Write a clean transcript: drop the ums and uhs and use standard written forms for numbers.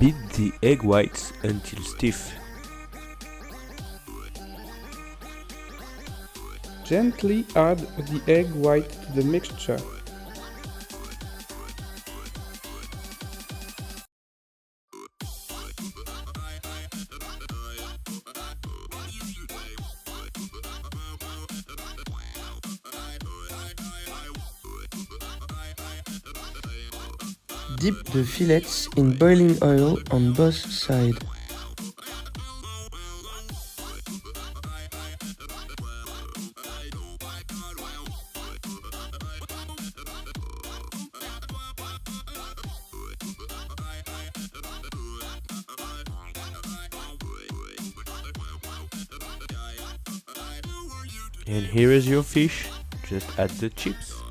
Beat the egg whites until stiff. Gently add the egg white to the mixture. Dip the fillets in boiling oil on both sides. And here is your fish, just add the chips.